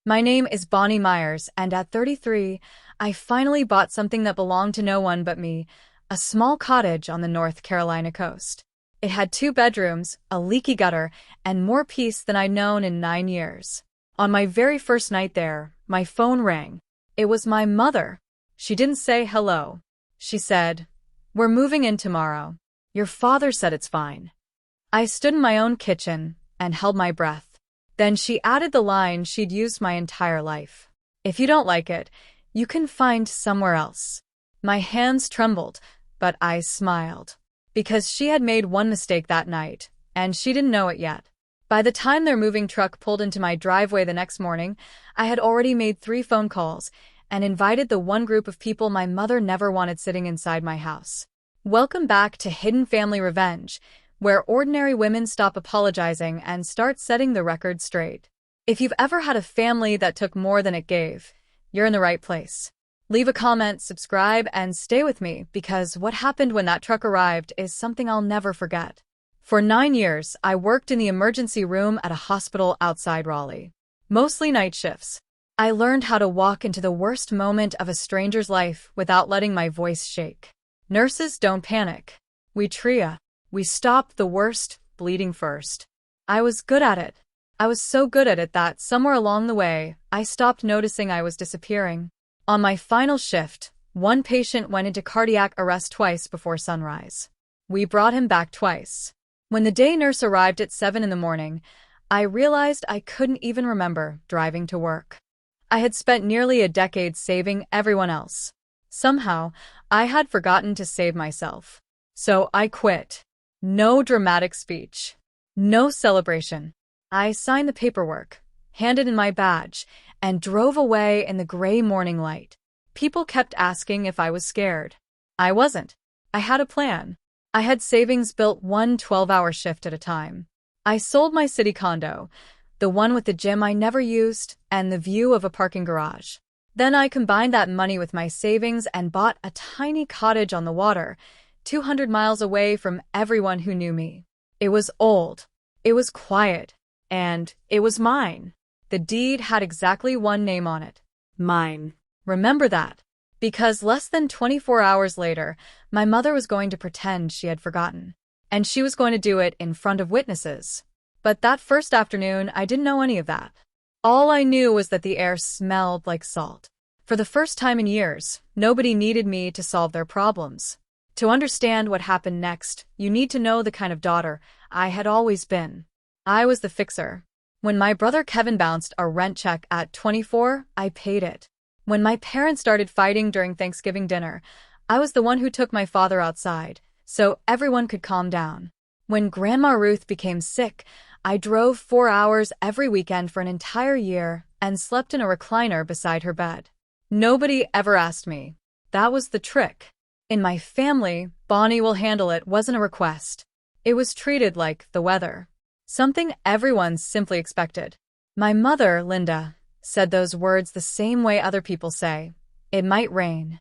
My name is Bonnie Myers, and at 33, I finally bought something that belonged to no one but me, a small cottage on the North Carolina coast. It had 2 bedrooms, a leaky gutter, and more peace than I'd known in 9 years. On my very first night there, my phone rang. It was my mother. She didn't say hello. She said, "We're moving in tomorrow. Your father said it's fine." I stood in my own kitchen and held my breath. Then she added the line she'd used my entire life. "If you don't like it, you can find somewhere else." My hands trembled, but I smiled. Because she had made one mistake that night, and she didn't know it yet. By the time their moving truck pulled into my driveway the next morning, I had already made 3 phone calls and invited the one group of people my mother never wanted sitting inside my house. Welcome back to Hidden Family Revenge, where ordinary women stop apologizing and start setting the record straight. If you've ever had a family that took more than it gave, you're in the right place. Leave a comment, subscribe, and stay with me because what happened when that truck arrived is something I'll never forget. For 9 years, I worked in the emergency room at a hospital outside Raleigh. Mostly night shifts. I learned how to walk into the worst moment of a stranger's life without letting my voice shake. Nurses don't panic. We tria. We stop the worst, bleeding first. I was good at it. I was so good at it that somewhere along the way, I stopped noticing I was disappearing. On my final shift, one patient went into cardiac arrest twice before sunrise. We brought him back twice. When the day nurse arrived at 7 in the morning, I realized I couldn't even remember driving to work. I had spent nearly a decade saving everyone else. Somehow, I had forgotten to save myself. So I quit. No dramatic speech. No celebration. I signed the paperwork, handed in my badge, and drove away in the gray morning light. People kept asking if I was scared. I wasn't. I had a plan. I had savings built one 12-hour shift at a time. I sold my city condo, the one with the gym I never used and the view of a parking garage. Then I combined that money with my savings and bought a tiny cottage on the water, 200 miles away from everyone who knew me. It was old. It was quiet. And it was mine. The deed had exactly one name on it. Mine. Remember that. Because less than 24 hours later, my mother was going to pretend she had forgotten. And she was going to do it in front of witnesses. But that first afternoon, I didn't know any of that. All I knew was that the air smelled like salt. For the first time in years, nobody needed me to solve their problems. To understand what happened next, you need to know the kind of daughter I had always been. I was the fixer. When my brother Kevin bounced a rent check at 24, I paid it. When my parents started fighting during Thanksgiving dinner, I was the one who took my father outside, so everyone could calm down. When Grandma Ruth became sick, I drove 4 hours every weekend for an entire year and slept in a recliner beside her bed. Nobody ever asked me. That was the trick. In my family, Bonnie will handle it wasn't a request. It was treated like the weather. Something everyone simply expected. My mother, Linda, said those words the same way other people say, "It might rain."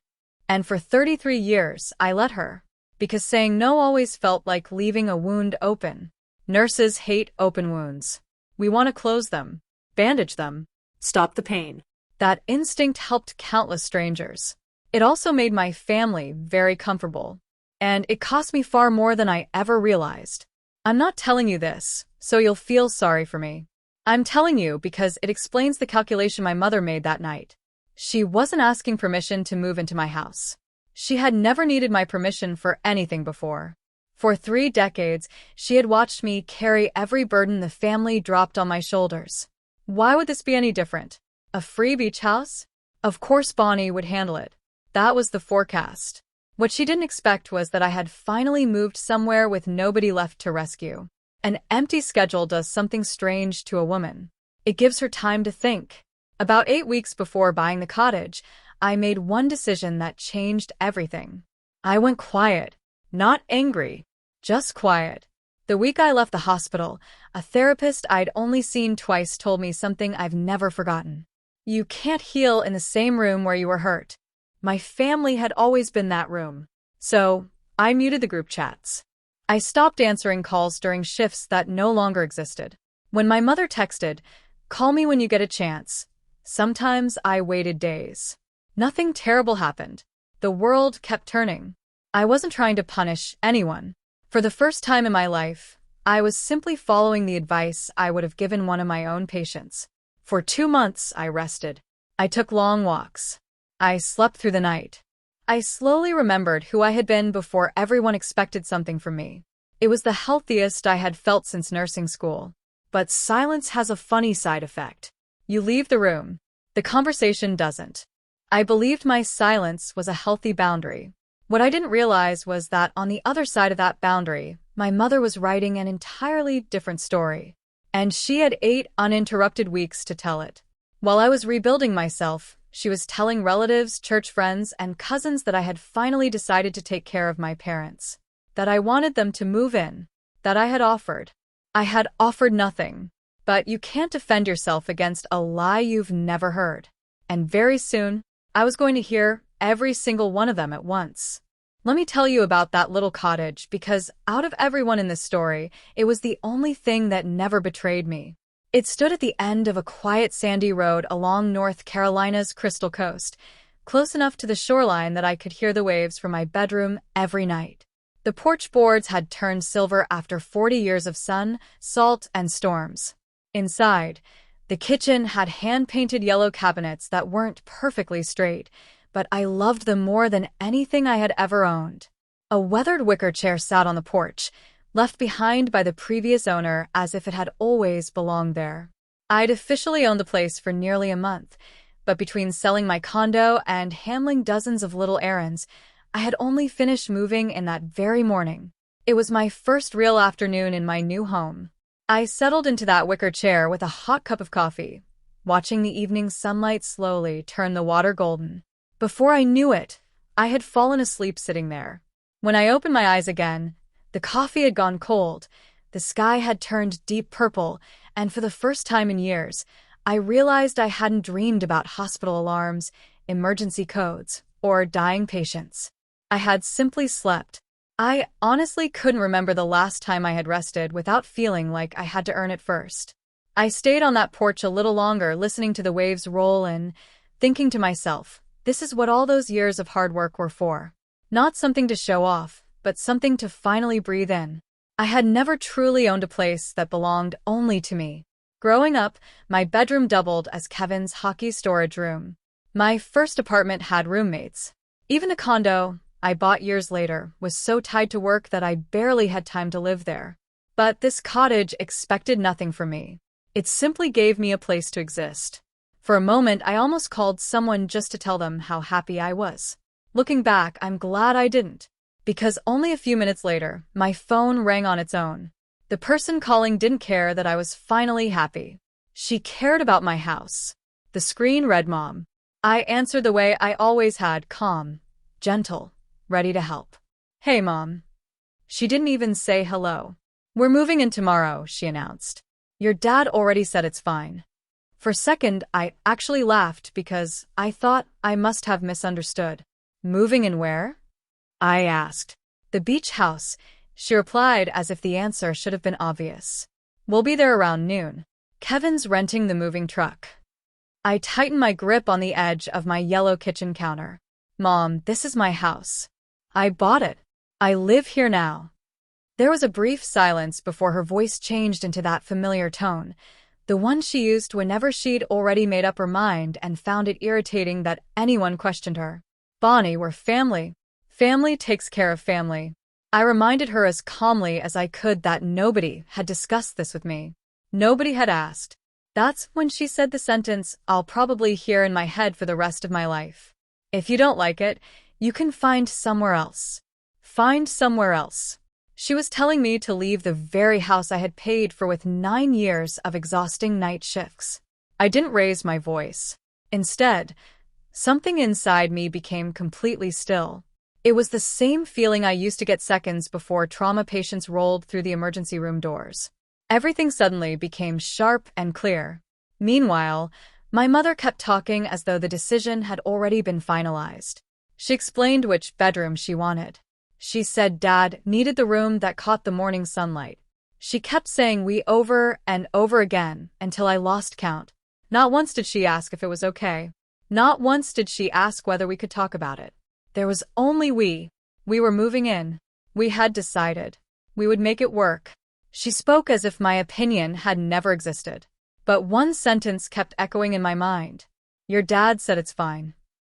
And for 33 years, I let her. Because saying no always felt like leaving a wound open. Nurses hate open wounds. We want to close them, bandage them, stop the pain. That instinct helped countless strangers. It also made my family very comfortable. And it cost me far more than I ever realized. I'm not telling you this, so you'll feel sorry for me. I'm telling you because it explains the calculation my mother made that night. She wasn't asking permission to move into my house. She had never needed my permission for anything before. For 3 decades, she had watched me carry every burden the family dropped on my shoulders. Why would this be any different? A free beach house? Of course Bonnie would handle it. That was the forecast. What she didn't expect was that I had finally moved somewhere with nobody left to rescue. An empty schedule does something strange to a woman. It gives her time to think. About 8 weeks before buying the cottage, I made one decision that changed everything. I went quiet. Not angry. Just quiet. The week I left the hospital, a therapist I'd only seen twice told me something I've never forgotten. You can't heal in the same room where you were hurt. My family had always been that room. So, I muted the group chats. I stopped answering calls during shifts that no longer existed. When my mother texted, "Call me when you get a chance," Sometimes I waited days. Nothing terrible happened. The world kept turning. I wasn't trying to punish anyone. For the first time in my life, I was simply following the advice I would have given one of my own patients. For 2 months, I rested. I took long walks. I slept through the night. I slowly remembered who I had been before everyone expected something from me. It was the healthiest I had felt since nursing school. But silence has a funny side effect. You leave the room. The conversation doesn't. I believed my silence was a healthy boundary. What I didn't realize was that on the other side of that boundary, my mother was writing an entirely different story. And she had 8 uninterrupted weeks to tell it. While I was rebuilding myself, she was telling relatives, church friends, and cousins that I had finally decided to take care of my parents. That I wanted them to move in. That I had offered. I had offered nothing. But you can't defend yourself against a lie you've never heard. And very soon, I was going to hear every single one of them at once. Let me tell you about that little cottage because out of everyone in this story, it was the only thing that never betrayed me. It stood at the end of a quiet sandy road along North Carolina's Crystal Coast, close enough to the shoreline that I could hear the waves from my bedroom every night. The porch boards had turned silver after 40 years of sun, salt, and storms. Inside, the kitchen had hand-painted yellow cabinets that weren't perfectly straight, but I loved them more than anything I had ever owned. A weathered wicker chair sat on the porch, left behind by the previous owner as if it had always belonged there. I'd officially owned the place for nearly a month, but between selling my condo and handling dozens of little errands, I had only finished moving in that very morning. It was my first real afternoon in my new home. I settled into that wicker chair with a hot cup of coffee, watching the evening sunlight slowly turn the water golden. Before I knew it, I had fallen asleep sitting there. When I opened my eyes again, the coffee had gone cold, the sky had turned deep purple, and for the first time in years, I realized I hadn't dreamed about hospital alarms, emergency codes, or dying patients. I had simply slept. I honestly couldn't remember the last time I had rested without feeling like I had to earn it first. I stayed on that porch a little longer, listening to the waves roll and thinking to myself, this is what all those years of hard work were for. Not something to show off, but something to finally breathe in. I had never truly owned a place that belonged only to me. Growing up, my bedroom doubled as Kevin's hockey storage room. My first apartment had roommates. Even a condo I bought years later was so tied to work that I barely had time to live there. But this cottage expected nothing from me. It simply gave me a place to exist. For a moment, I almost called someone just to tell them how happy I was. Looking back, I'm glad I didn't. Because only a few minutes later, my phone rang on its own. The person calling didn't care that I was finally happy. She cared about my house. The screen read Mom. I answered the way I always had, calm, gentle, ready to help. Hey, Mom. She didn't even say hello. We're moving in tomorrow, she announced. Your dad already said it's fine. For a second, I actually laughed because I thought I must have misunderstood. Moving in where? I asked. The beach house, she replied as if the answer should have been obvious. We'll be there around noon. Kevin's renting the moving truck. I tightened my grip on the edge of my yellow kitchen counter. Mom, this is my house. I bought it. I live here now. There was a brief silence before her voice changed into that familiar tone, the one she used whenever she'd already made up her mind and found it irritating that anyone questioned her. Bonnie, we're family. Family takes care of family. I reminded her as calmly as I could that nobody had discussed this with me. Nobody had asked. That's when she said the sentence I'll probably hear in my head for the rest of my life. If you don't like it, you can find somewhere else. Find somewhere else. She was telling me to leave the very house I had paid for with 9 years of exhausting night shifts. I didn't raise my voice. Instead, something inside me became completely still. It was the same feeling I used to get seconds before trauma patients rolled through the emergency room doors. Everything suddenly became sharp and clear. Meanwhile, my mother kept talking as though the decision had already been finalized. She explained which bedroom she wanted. She said Dad needed the room that caught the morning sunlight. She kept saying we over and over again until I lost count. Not once did she ask if it was okay. Not once did she ask whether we could talk about it. There was only we. We were moving in. We had decided. We would make it work. She spoke as if my opinion had never existed. But one sentence kept echoing in my mind. Your dad said it's fine.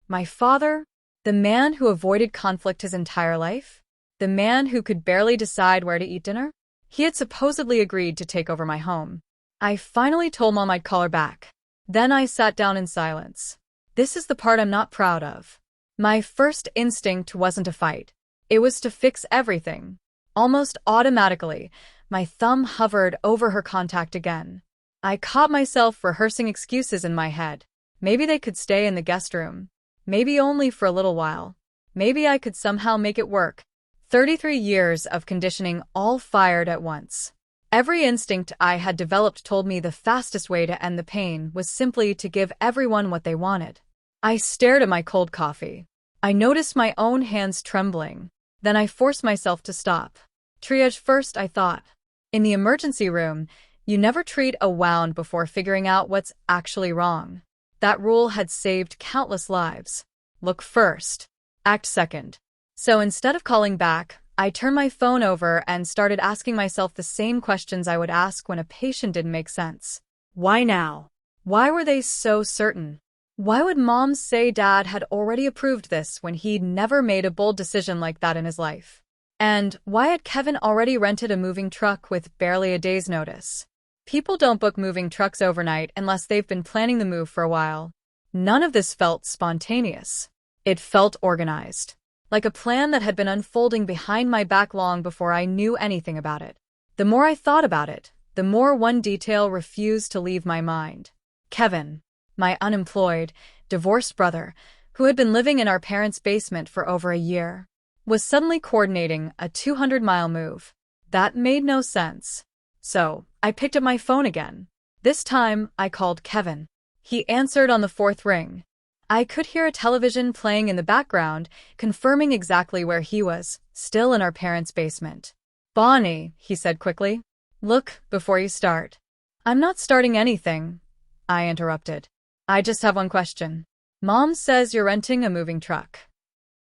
My father? The man who avoided conflict his entire life? The man who could barely decide where to eat dinner? He had supposedly agreed to take over my home. I finally told Mom I'd call her back. Then I sat down in silence. This is the part I'm not proud of. My first instinct wasn't to fight. It was to fix everything. Almost automatically, my thumb hovered over her contact again. I caught myself rehearsing excuses in my head. Maybe they could stay in the guest room. Maybe only for a little while. Maybe I could somehow make it work. 33 years of conditioning all fired at once. Every instinct I had developed told me the fastest way to end the pain was simply to give everyone what they wanted. I stared at my cold coffee. I noticed my own hands trembling. Then I forced myself to stop. Triage first, I thought. In the emergency room, you never treat a wound before figuring out what's actually wrong. That rule had saved countless lives. Look first. Act second. So instead of calling back, I turned my phone over and started asking myself the same questions I would ask when a patient didn't make sense. Why now? Why were they so certain? Why would Mom say Dad had already approved this when he'd never made a bold decision like that in his life? And why had Kevin already rented a moving truck with barely a day's notice? People don't book moving trucks overnight unless they've been planning the move for a while. None of this felt spontaneous. It felt organized. Like a plan that had been unfolding behind my back long before I knew anything about it. The more I thought about it, the more one detail refused to leave my mind. Kevin, my unemployed, divorced brother, who had been living in our parents' basement for over a year, was suddenly coordinating a 200-mile move. That made no sense. So, I picked up my phone again. This time, I called Kevin. He answered on the fourth ring. I could hear a television playing in the background, confirming exactly where he was, still in our parents' basement. Bonnie, he said quickly. Look, before you start. I'm not starting anything, I interrupted. I just have one question. Mom says you're renting a moving truck.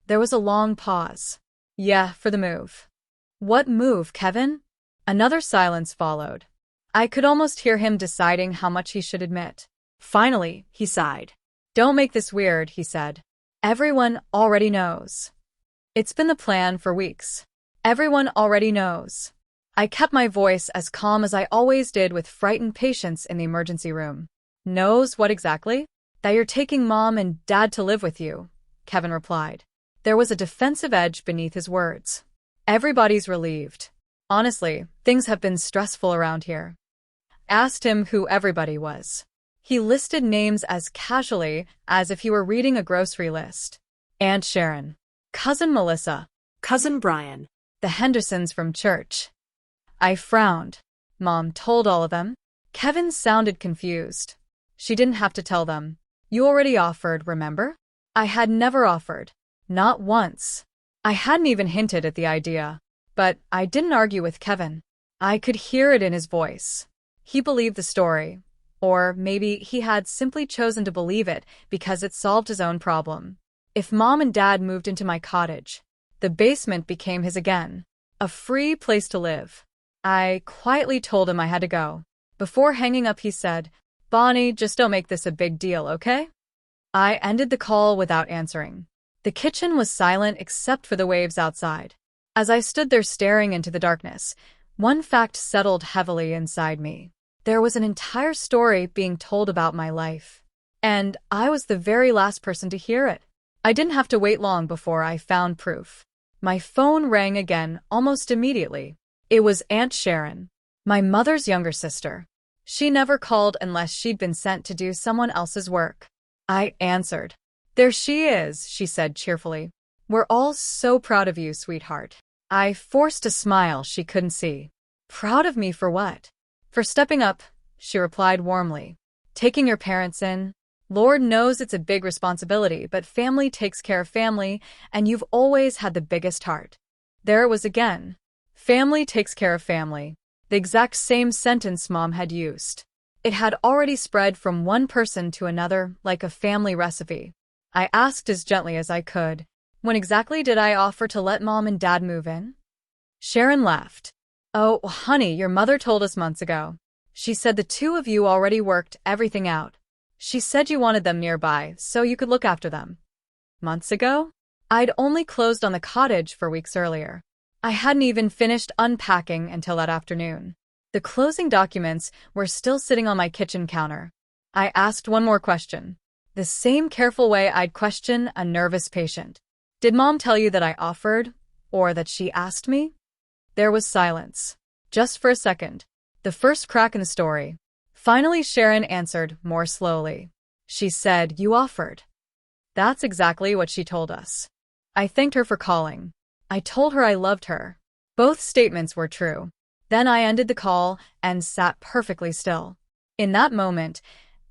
There was a long pause. Yeah, for the move. What move, Kevin? Another silence followed. I could almost hear him deciding how much he should admit. Finally, he sighed. Don't make this weird, he said. Everyone already knows. It's been the plan for weeks. Everyone already knows. I kept my voice as calm as I always did with frightened patients in the emergency room. Knows what exactly? That you're taking Mom and Dad to live with you, Kevin replied. There was a defensive edge beneath his words. Everybody's relieved. Honestly, things have been stressful around here. Asked him who everybody was. He listed names as casually as if he were reading a grocery list. Aunt Sharon. Cousin Melissa. Cousin Brian. The Hendersons from church. I frowned. Mom told all of them? Kevin sounded confused. She didn't have to tell them. You already offered, remember? I had never offered. Not once. I hadn't even hinted at the idea. But I didn't argue with Kevin. I could hear it in his voice. He believed the story. Or maybe he had simply chosen to believe it because it solved his own problem. If Mom and Dad moved into my cottage, the basement became his again. A free place to live. I quietly told him I had to go. Before hanging up, he said, Bonnie, just don't make this a big deal, okay? I ended the call without answering. The kitchen was silent except for the waves outside. As I stood there staring into the darkness, one fact settled heavily inside me. There was an entire story being told about my life. And I was the very last person to hear it. I didn't have to wait long before I found proof. My phone rang again almost immediately. It was Aunt Sharon, my mother's younger sister. She never called unless she'd been sent to do someone else's work. I answered. There she is, she said cheerfully. We're all so proud of you, sweetheart. I forced a smile she couldn't see. Proud of me for what? For stepping up, she replied warmly. Taking your parents in? Lord knows it's a big responsibility, but family takes care of family, and you've always had the biggest heart. There it was again. Family takes care of family. The exact same sentence Mom had used. It had already spread from one person to another like a family recipe. I asked as gently as I could, "When exactly did I offer to let Mom and Dad move in?" Sharon laughed. "Oh, honey, your mother told us months ago. She said the two of you already worked everything out. She said you wanted them nearby so you could look after them." Months ago? I'd only closed on the cottage 4 weeks earlier. I hadn't even finished unpacking until that afternoon. The closing documents were still sitting on my kitchen counter. I asked one more question, the same careful way I'd question a nervous patient. "Did Mom tell you that I offered, or that she asked me?" There was silence. Just for a second. The first crack in the story. Finally, Sharon answered more slowly. She said, "You offered." That's exactly what she told us. I thanked her for calling. I told her I loved her. Both statements were true. Then I ended the call and sat perfectly still. In that moment,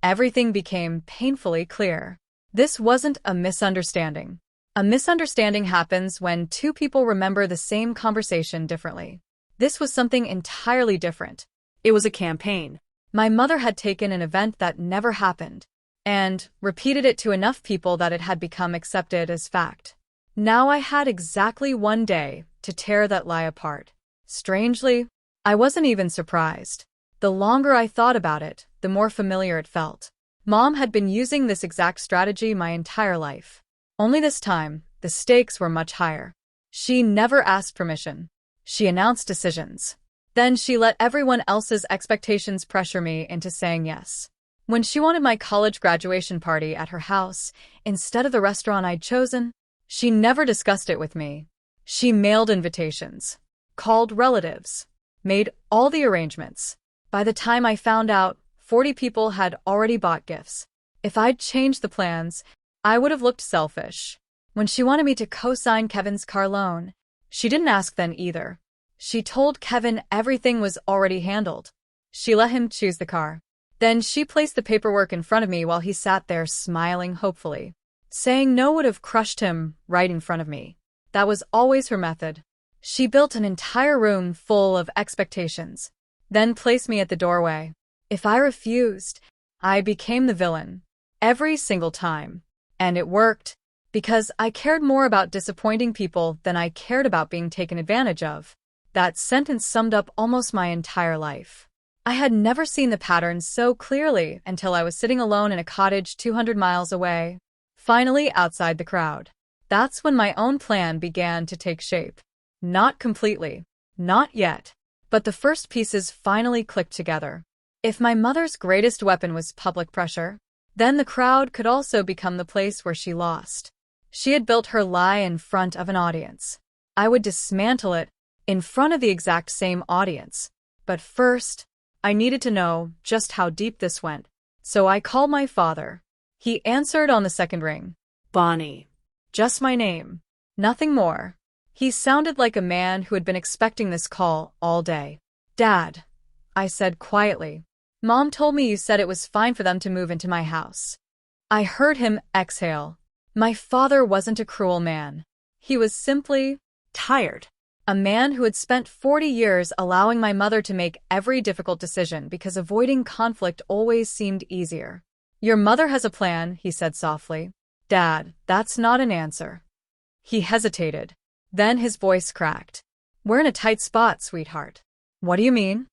everything became painfully clear. This wasn't a misunderstanding. A misunderstanding happens when two people remember the same conversation differently. This was something entirely different. It was a campaign. My mother had taken an event that never happened and repeated it to enough people that it had become accepted as fact. Now I had exactly one day to tear that lie apart. Strangely, I wasn't even surprised. The longer I thought about it, the more familiar it felt. Mom had been using this exact strategy my entire life. Only this time, the stakes were much higher. She never asked permission. She announced decisions. Then she let everyone else's expectations pressure me into saying yes. When she wanted my college graduation party at her house, instead of the restaurant I'd chosen, she never discussed it with me. She mailed invitations, called relatives, made all the arrangements. By the time I found out, 40 people had already bought gifts. If I'd changed the plans, I would have looked selfish. When she wanted me to co-sign Kevin's car loan, she didn't ask then either. She told Kevin everything was already handled. She let him choose the car. Then she placed the paperwork in front of me while he sat there smiling hopefully. Saying no would have crushed him right in front of me. That was always her method. She built an entire room full of expectations, then placed me at the doorway. If I refused, I became the villain. Every single time. And it worked, because I cared more about disappointing people than I cared about being taken advantage of. That sentence summed up almost my entire life. I had never seen the pattern so clearly until I was sitting alone in a cottage 200 miles away, finally outside the crowd. That's when my own plan began to take shape. Not completely. Not yet. But the first pieces finally clicked together. If my mother's greatest weapon was public pressure, then the crowd could also become the place where she lost. She had built her lie in front of an audience. I would dismantle it in front of the exact same audience. But first, I needed to know just how deep this went. So I called my father. He answered on the second ring. "Bonnie." Just my name. Nothing more. He sounded like a man who had been expecting this call all day. "Dad," I said quietly. "Mom told me you said it was fine for them to move into my house." I heard him exhale. My father wasn't a cruel man. He was simply tired. A man who had spent 40 years allowing my mother to make every difficult decision because avoiding conflict always seemed easier. "Your mother has a plan," he said softly. "Dad, that's not an answer." He hesitated. Then his voice cracked. "We're in a tight spot, sweetheart." "What do you mean?"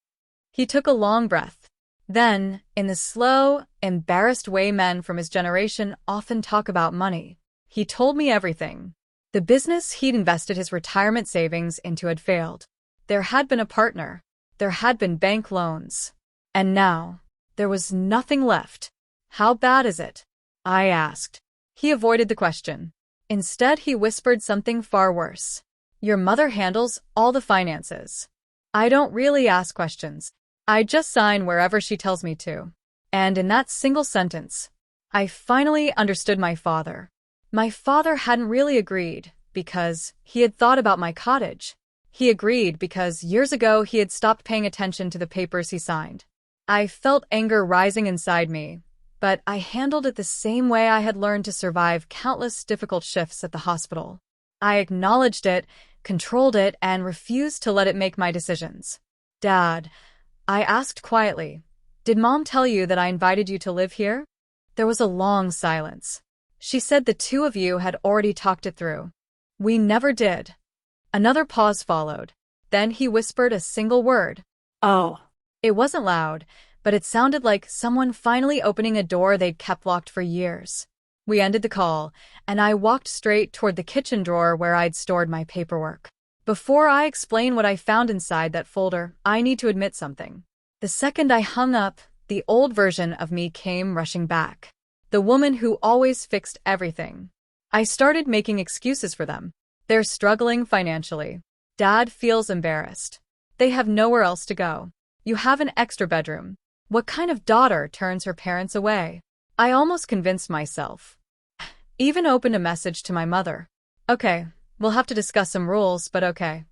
He took a long breath. Then, in the slow, embarrassed way men from his generation often talk about money, he told me everything. The business he'd invested his retirement savings into had failed. There had been a partner. There had been bank loans. And now, there was nothing left. "How bad is it?" I asked. He avoided the question. Instead, he whispered something far worse. "Your mother handles all the finances. I don't really ask questions. I just sign wherever she tells me to." And in that single sentence, I finally understood my father. My father hadn't really agreed because he had thought about my cottage. He agreed because years ago he had stopped paying attention to the papers he signed. I felt anger rising inside me, but I handled it the same way I had learned to survive countless difficult shifts at the hospital. I acknowledged it, controlled it, and refused to let it make my decisions. "Dad," I asked quietly, Did Mom tell you that I invited you to live here? There was a long silence. She said the two of you had already talked it through. We never did. Another pause followed. Then he whispered a single word. Oh. It wasn't loud, but it sounded like someone finally opening a door they'd kept locked for years. We ended the call, and I walked straight toward the kitchen drawer where I'd stored my paperwork. Before I explain what I found inside that folder, I need to admit something. The second I hung up, the old version of me came rushing back. The woman who always fixed everything. I started making excuses for them. They're struggling financially. Dad feels embarrassed. They have nowhere else to go. You have an extra bedroom. What kind of daughter turns her parents away? I almost convinced myself. Even opened a message to my mother. Okay, we'll have to discuss some rules, but okay.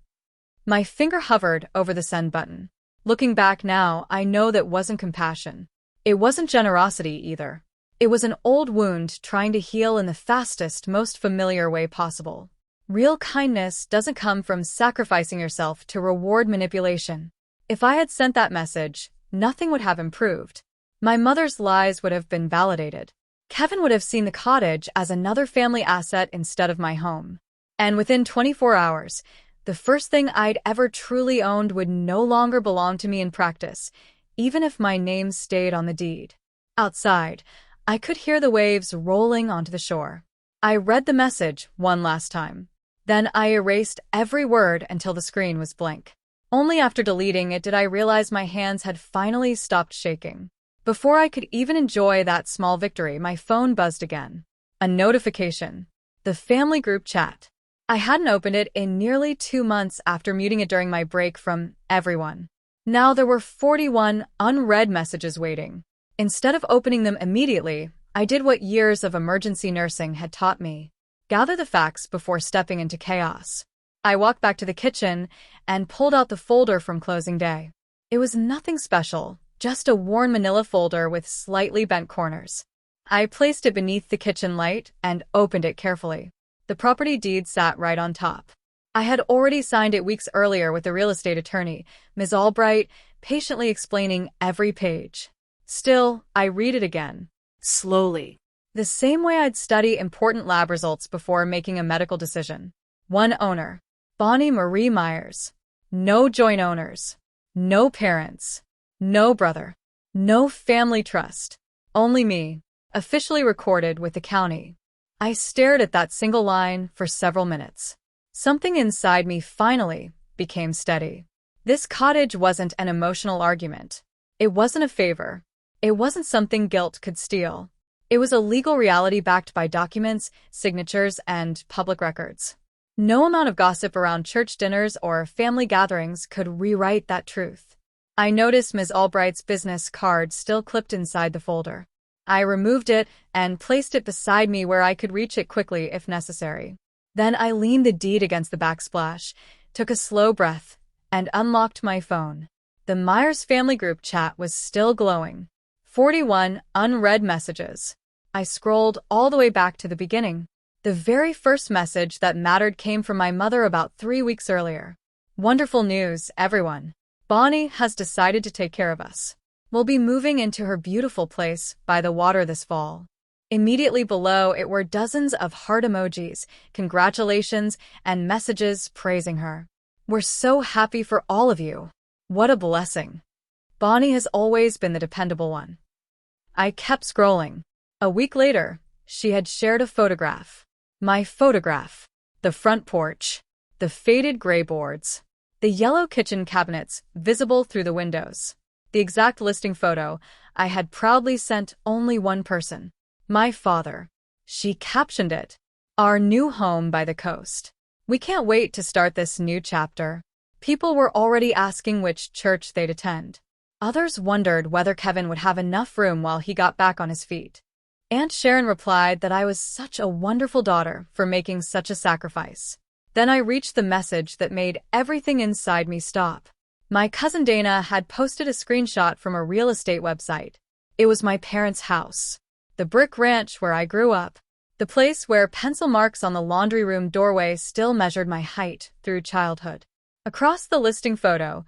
My finger hovered over the send button. Looking back now, I know that wasn't compassion. It wasn't generosity either. It was an old wound trying to heal in the fastest, most familiar way possible. Real kindness doesn't come from sacrificing yourself to reward manipulation. If I had sent that message, nothing would have improved. My mother's lies would have been validated. Kevin would have seen the cottage as another family asset instead of my home. And within 24 hours, the first thing I'd ever truly owned would no longer belong to me in practice, even if my name stayed on the deed. Outside, I could hear the waves rolling onto the shore. I read the message one last time. Then I erased every word until the screen was blank. Only after deleting it did I realize my hands had finally stopped shaking. Before I could even enjoy that small victory, my phone buzzed again. A notification. The family group chat. I hadn't opened it in nearly 2 months after muting it during my break from everyone. Now there were 41 unread messages waiting. Instead of opening them immediately, I did what years of emergency nursing had taught me. Gather the facts before stepping into chaos. I walked back to the kitchen and pulled out the folder from closing day. It was nothing special, just a worn manila folder with slightly bent corners. I placed it beneath the kitchen light and opened it carefully. The property deed sat right on top. I had already signed it weeks earlier with the real estate attorney, Ms. Albright, patiently explaining every page. Still, I read it again. Slowly. The same way I'd study important lab results before making a medical decision. One owner. Bonnie Marie Myers. No joint owners. No parents. No brother. No family trust. Only me. Officially recorded with the county. I stared at that single line for several minutes. Something inside me finally became steady. This cottage wasn't an emotional argument. It wasn't a favor. It wasn't something guilt could steal. It was a legal reality backed by documents, signatures, and public records. No amount of gossip around church dinners or family gatherings could rewrite that truth. I noticed Ms. Albright's business card still clipped inside the folder. I removed it and placed it beside me where I could reach it quickly if necessary. Then I leaned the deed against the backsplash, took a slow breath, and unlocked my phone. The Myers family group chat was still glowing. 41 unread messages. I scrolled all the way back to the beginning. The very first message that mattered came from my mother about 3 weeks earlier. Wonderful news, everyone. Bonnie has decided to take care of us. We'll be moving into her beautiful place by the water this fall. Immediately below it were dozens of heart emojis, congratulations, and messages praising her. We're so happy for all of you. What a blessing. Bonnie has always been the dependable one. I kept scrolling. A week later, she had shared a photograph. My photograph. The front porch. The faded gray boards. The yellow kitchen cabinets visible through the windows. The exact listing photo I had proudly sent only one person. My father. She captioned it. Our new home by the coast. We can't wait to start this new chapter. People were already asking which church they'd attend. Others wondered whether Kevin would have enough room while he got back on his feet. Aunt Sharon replied that I was such a wonderful daughter for making such a sacrifice. Then I reached the message that made everything inside me stop. My cousin Dana had posted a screenshot from a real estate website. It was my parents' house. The brick ranch where I grew up. The place where pencil marks on the laundry room doorway still measured my height through childhood. Across the listing photo,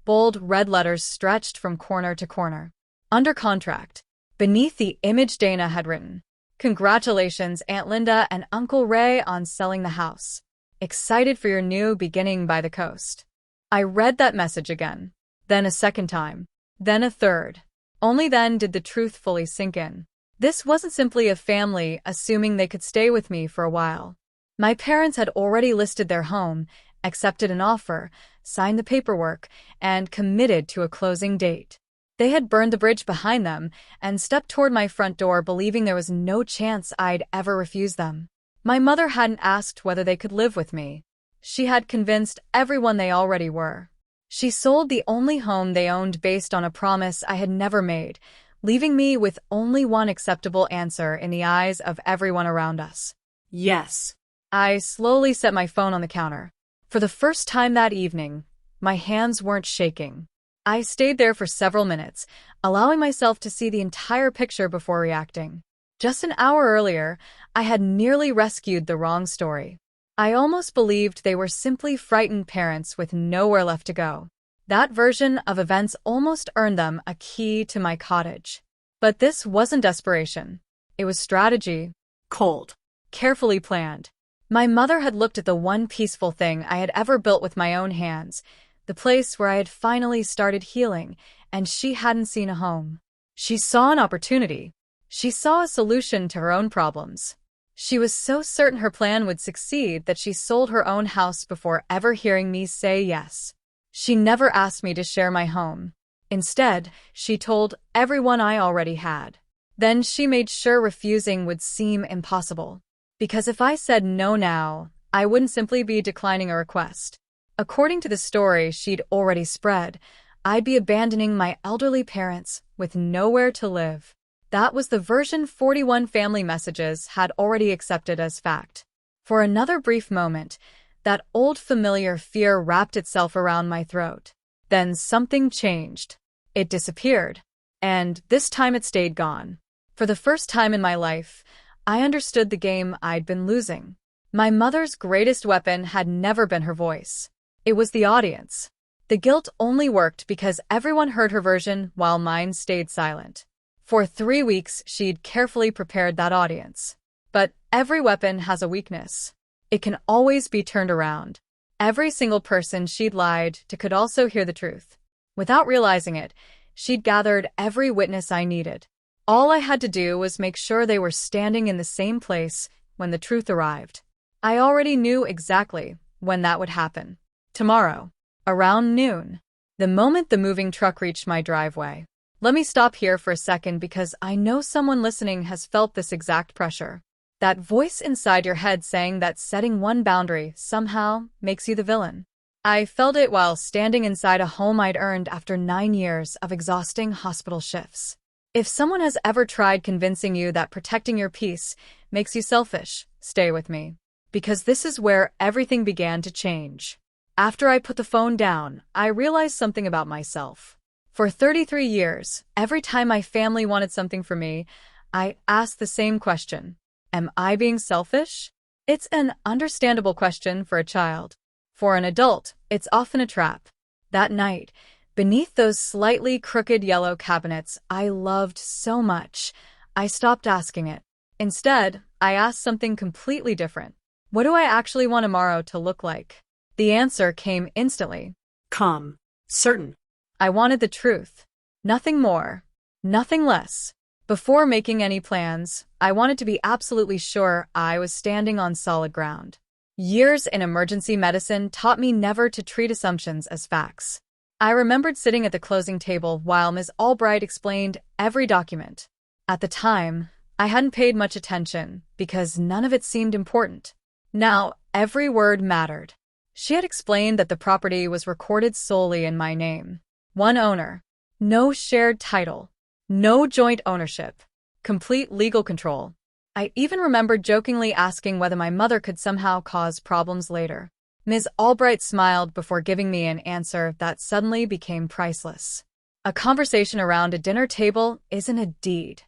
bold red letters stretched from corner to corner. Under contract. Beneath the image Dana had written. Congratulations, Aunt Linda and Uncle Ray, on selling the house. Excited for your new beginning by the coast. I read that message again. Then a second time. Then a third. Only then did the truth fully sink in. This wasn't simply a family assuming they could stay with me for a while. My parents had already listed their home, accepted an offer, signed the paperwork, and committed to a closing date. They had burned the bridge behind them and stepped toward my front door believing there was no chance I'd ever refuse them. My mother hadn't asked whether they could live with me. She had convinced everyone they already were. She sold the only home they owned based on a promise I had never made, leaving me with only one acceptable answer in the eyes of everyone around us. Yes. I slowly set my phone on the counter. For the first time that evening, my hands weren't shaking. I stayed there for several minutes, allowing myself to see the entire picture before reacting. Just an hour earlier, I had nearly rescued the wrong story. I almost believed they were simply frightened parents with nowhere left to go. That version of events almost earned them a key to my cottage. But this wasn't desperation. It was strategy. Cold. Carefully planned. My mother had looked at the one peaceful thing I had ever built with my own hands, the place where I had finally started healing, and she hadn't seen a home. She saw an opportunity. She saw a solution to her own problems. She was so certain her plan would succeed that she sold her own house before ever hearing me say yes. She never asked me to share my home. Instead, she told everyone I already had. Then she made sure refusing would seem impossible. Because if I said no now, I wouldn't simply be declining a request. According to the story she'd already spread, I'd be abandoning my elderly parents with nowhere to live. That was the version 41 family messages had already accepted as fact. For another brief moment, that old familiar fear wrapped itself around my throat. Then something changed. It disappeared. And this time it stayed gone. For the first time in my life, I understood the game I'd been losing. My mother's greatest weapon had never been her voice. It was the audience. The guilt only worked because everyone heard her version while mine stayed silent. For 3 weeks, she'd carefully prepared that audience. But every weapon has a weakness. It can always be turned around. Every single person she'd lied to could also hear the truth. Without realizing it, she'd gathered every witness I needed. All I had to do was make sure they were standing in the same place when the truth arrived. I already knew exactly when that would happen. Tomorrow, around noon. The moment the moving truck reached my driveway. Let me stop here for a second because I know someone listening has felt this exact pressure. That voice inside your head saying that setting one boundary somehow makes you the villain. I felt it while standing inside a home I'd earned after 9 years of exhausting hospital shifts. If someone has ever tried convincing you that protecting your peace makes you selfish, stay with me. Because this is where everything began to change. After I put the phone down, I realized something about myself. For 33 years, every time my family wanted something from me, I asked the same question. Am I being selfish? It's an understandable question for a child. For an adult, it's often a trap. That night, beneath those slightly crooked yellow cabinets I loved so much, I stopped asking it. Instead, I asked something completely different. What do I actually want tomorrow to look like? The answer came instantly. Calm. Certain. I wanted the truth. Nothing more. Nothing less. Before making any plans, I wanted to be absolutely sure I was standing on solid ground. Years in emergency medicine taught me never to treat assumptions as facts. I remembered sitting at the closing table while Ms. Albright explained every document. At the time, I hadn't paid much attention because none of it seemed important. Now, every word mattered. She had explained that the property was recorded solely in my name. One owner. No shared title. No joint ownership. Complete legal control. I even remembered jokingly asking whether my mother could somehow cause problems later. Ms. Albright smiled before giving me an answer that suddenly became priceless. A conversation around a dinner table isn't a deed.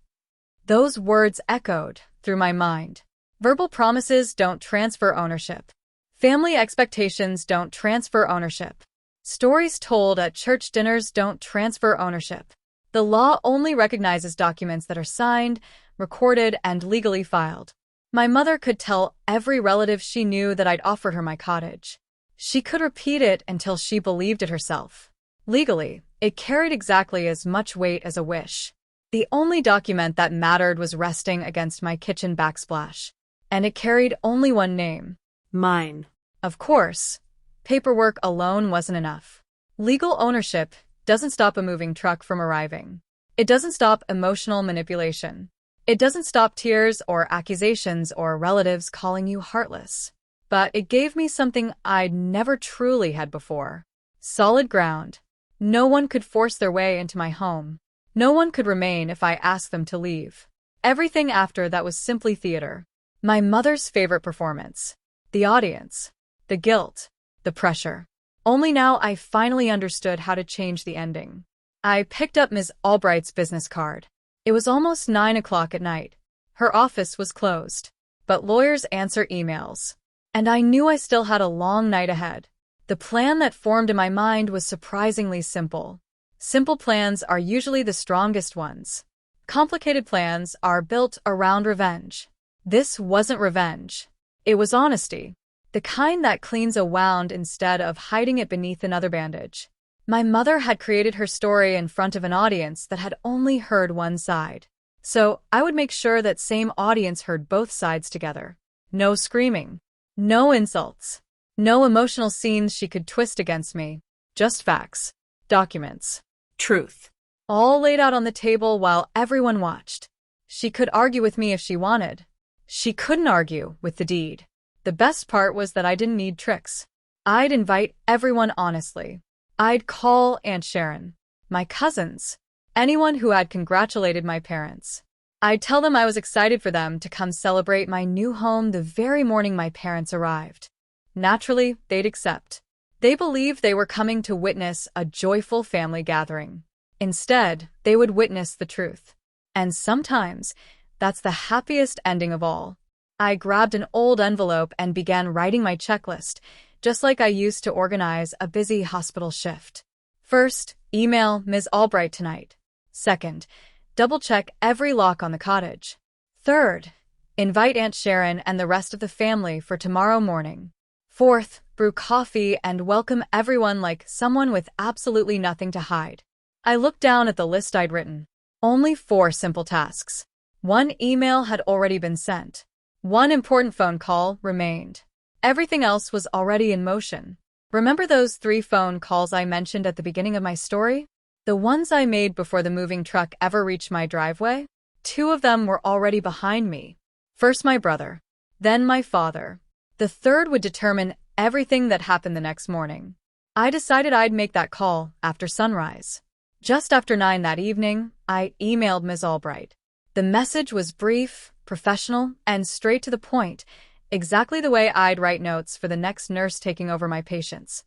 Those words echoed through my mind. Verbal promises don't transfer ownership. Family expectations don't transfer ownership. Stories told at church dinners don't transfer ownership. The law only recognizes documents that are signed, recorded, and legally filed. My mother could tell every relative she knew that I'd offered her my cottage. She could repeat it until she believed it herself. Legally, it carried exactly as much weight as a wish. The only document that mattered was resting against my kitchen backsplash. And it carried only one name. Mine. Of course, paperwork alone wasn't enough. Legal ownership doesn't stop a moving truck from arriving. It doesn't stop emotional manipulation. It doesn't stop tears or accusations or relatives calling you heartless. But it gave me something I'd never truly had before. Solid ground. No one could force their way into my home. No one could remain if I asked them to leave. Everything after that was simply theater. My mother's favorite performance. The audience. The guilt. The pressure. Only now I finally understood how to change the ending. I picked up Ms. Albright's business card. It was almost 9 o'clock at night. Her office was closed. But lawyers answer emails. And I knew I still had a long night ahead. The plan that formed in my mind was surprisingly simple. Simple plans are usually the strongest ones. Complicated plans are built around revenge. This wasn't revenge. It was honesty. The kind that cleans a wound instead of hiding it beneath another bandage. My mother had created her story in front of an audience that had only heard one side. So I would make sure that same audience heard both sides together. No screaming. No insults. No emotional scenes she could twist against me. Just facts. Documents. Truth. All laid out on the table while everyone watched. She could argue with me if she wanted. She couldn't argue with the deed. The best part was that I didn't need tricks. I'd invite everyone honestly. I'd call Aunt Sharon, my cousins, anyone who had congratulated my parents. I'd tell them I was excited for them to come celebrate my new home the very morning my parents arrived. Naturally, they'd accept. They believed they were coming to witness a joyful family gathering. Instead, they would witness the truth. And sometimes, that's the happiest ending of all. I grabbed an old envelope and began writing my checklist, just like I used to organize a busy hospital shift. First, email Ms. Albright tonight. Second, double-check every lock on the cottage. Third, invite Aunt Sharon and the rest of the family for tomorrow morning. Fourth, brew coffee and welcome everyone like someone with absolutely nothing to hide. I looked down at the list I'd written. Only 4 simple tasks. 1 email had already been sent. 1 important phone call remained. Everything else was already in motion. Remember those 3 phone calls I mentioned at the beginning of my story? The ones I made before the moving truck ever reached my driveway? 2 of them were already behind me. First my brother, then my father. The third would determine everything that happened the next morning. I decided I'd make that call after sunrise. Just after 9 that evening, I emailed Ms. Albright. The message was brief, professional, and straight to the point, exactly the way I'd write notes for the next nurse taking over my patients.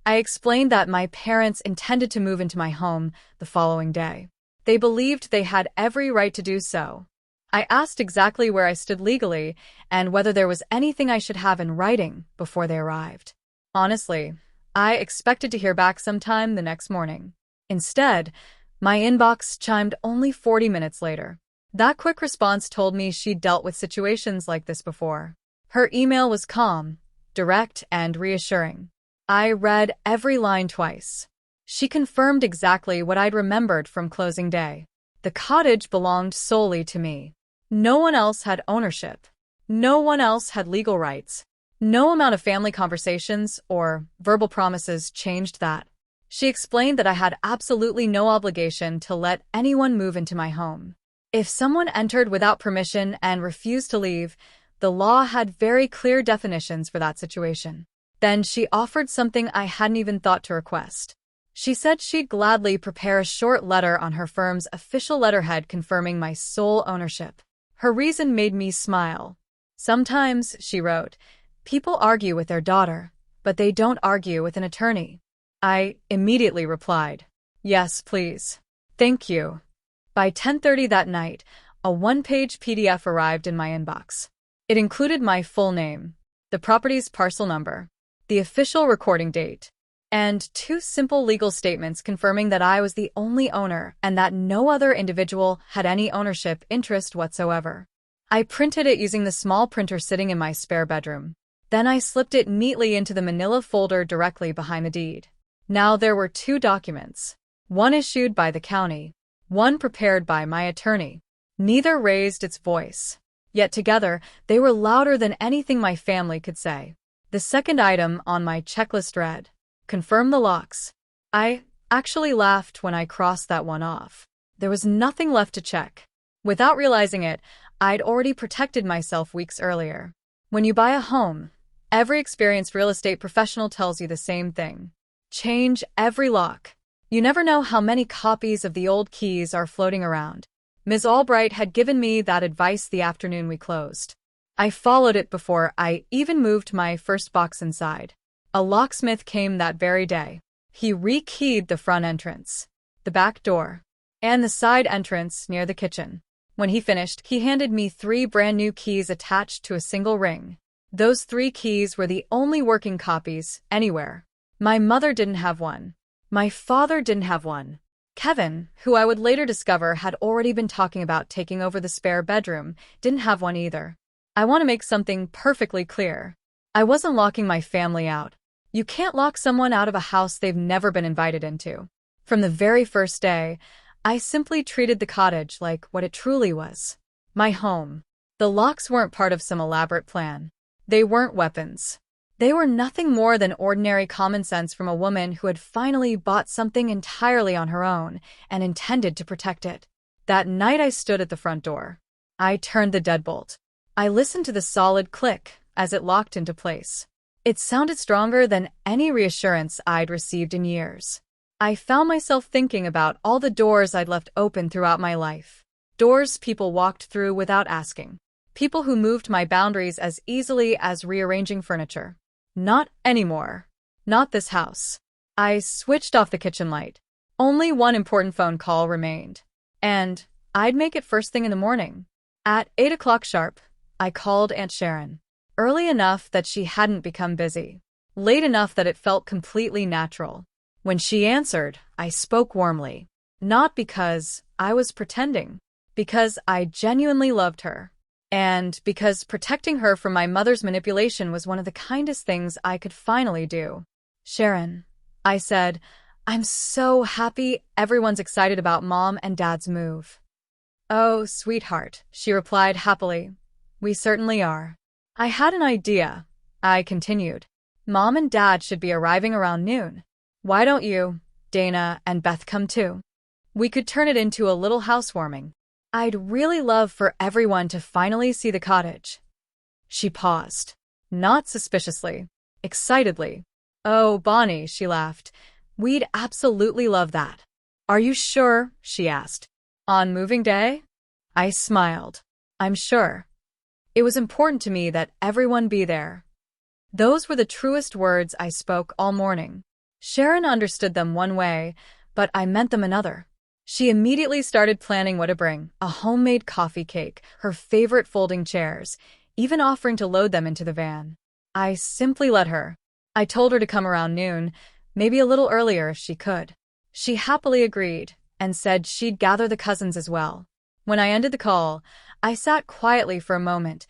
I explained that my parents intended to move into my home the following day. They believed they had every right to do so. I asked exactly where I stood legally and whether there was anything I should have in writing before they arrived. Honestly, I expected to hear back sometime the next morning. Instead, my inbox chimed only 40 minutes later. That quick response told me she'd dealt with situations like this before. Her email was calm, direct, and reassuring. I read every line twice. She confirmed exactly what I'd remembered from closing day. The cottage belonged solely to me. No one else had ownership. No one else had legal rights. No amount of family conversations or verbal promises changed that. She explained that I had absolutely no obligation to let anyone move into my home. If someone entered without permission and refused to leave, the law had very clear definitions for that situation. Then she offered something I hadn't even thought to request. She said she'd gladly prepare a short letter on her firm's official letterhead confirming my sole ownership. Her reason made me smile. Sometimes, she wrote, people argue with their daughter, but they don't argue with an attorney. I immediately replied, yes, please. Thank you. By 10:30 that night, a 1-page PDF arrived in my inbox. It included my full name, the property's parcel number, the official recording date, and two simple legal statements confirming that I was the only owner and that no other individual had any ownership interest whatsoever. I printed it using the small printer sitting in my spare bedroom. Then I slipped it neatly into the manila folder directly behind the deed. Now there were two documents. One issued by the county, one prepared by my attorney. Neither raised its voice. Yet together, they were louder than anything my family could say. The second item on my checklist read, "Confirm the locks." I actually laughed when I crossed that one off. There was nothing left to check. Without realizing it, I'd already protected myself weeks earlier. When you buy a home, every experienced real estate professional tells you the same thing. Change every lock. You never know how many copies of the old keys are floating around. Ms. Albright had given me that advice the afternoon we closed. I followed it before I even moved my first box inside. A locksmith came that very day. He rekeyed the front entrance, the back door, and the side entrance near the kitchen. When he finished, he handed me 3 brand new keys attached to a single ring. Those 3 keys were the only working copies anywhere. My mother didn't have one. My father didn't have one. Kevin, who I would later discover had already been talking about taking over the spare bedroom, didn't have one either. I want to make something perfectly clear. I wasn't locking my family out. You can't lock someone out of a house they've never been invited into. From the very first day, I simply treated the cottage like what it truly was. My home. The locks weren't part of some elaborate plan. They weren't weapons. They were nothing more than ordinary common sense from a woman who had finally bought something entirely on her own and intended to protect it. That night I stood at the front door. I turned the deadbolt. I listened to the solid click as it locked into place. It sounded stronger than any reassurance I'd received in years. I found myself thinking about all the doors I'd left open throughout my life. Doors people walked through without asking. People who moved my boundaries as easily as rearranging furniture. Not anymore. Not this house. I switched off the kitchen light. Only one important phone call remained. And I'd make it first thing in the morning. At 8 o'clock sharp, I called Aunt Sharon. Early enough that she hadn't become busy. Late enough that it felt completely natural. When she answered, I spoke warmly. Not because I was pretending. Because I genuinely loved her. And because protecting her from my mother's manipulation was one of the kindest things I could finally do. "Sharon," I said, "I'm so happy everyone's excited about Mom and Dad's move." "Oh, sweetheart," she replied happily. "We certainly are." "I had an idea," I continued. "Mom and Dad should be arriving around noon. Why don't you, Dana, and Beth come too? We could turn it into a little housewarming. I'd really love for everyone to finally see the cottage." She paused. Not suspiciously. Excitedly. "Oh, Bonnie," she laughed. "We'd absolutely love that." "Are you sure?" she asked. "On moving day?" I smiled. "I'm sure." It was important to me that everyone be there. Those were the truest words I spoke all morning. Sharon understood them one way, but I meant them another. She immediately started planning what to bring, a homemade coffee cake, her favorite folding chairs, even offering to load them into the van. I simply let her. I told her to come around noon, maybe a little earlier if she could. She happily agreed, and said she'd gather the cousins as well. When I ended the call, I sat quietly for a moment,